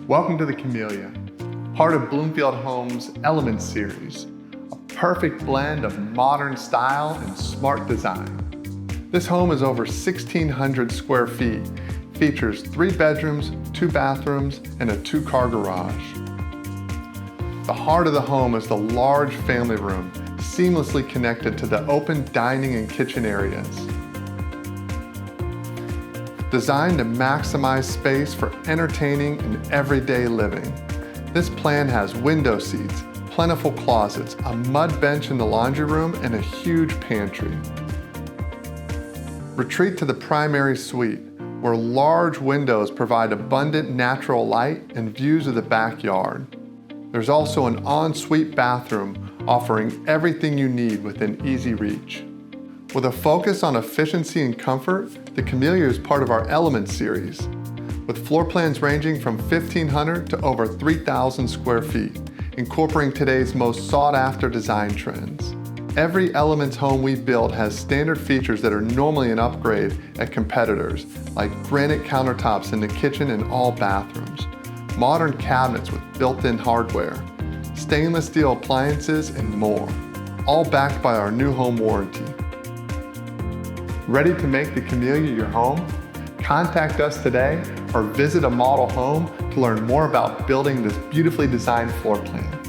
Welcome to the Camellia, part of Bloomfield Homes' Elements series, a perfect blend of modern style and smart design. This home is over 1,600 square feet, features 3 bedrooms, 2 bathrooms, and a 2-car garage. The heart of the home is the large family room, seamlessly connected to the open dining and kitchen areas. Designed to maximize space for entertaining and everyday living. This plan has window seats, plentiful closets, a mud bench in the laundry room, and a huge pantry. Retreat to the primary suite, where large windows provide abundant natural light and views of the backyard. There's also an ensuite bathroom offering everything you need within easy reach. With a focus on efficiency and comfort, the Camellia is part of our Elements series, with floor plans ranging from 1,500 to over 3,000 square feet, incorporating today's most sought-after design trends. Every Elements home we build has standard features that are normally an upgrade at competitors, like granite countertops in the kitchen and all bathrooms, modern cabinets with built-in hardware, stainless steel appliances, and more, all backed by our new home warranty. Ready to make the Camellia your home? Contact us today or visit a model home to learn more about building this beautifully designed floor plan.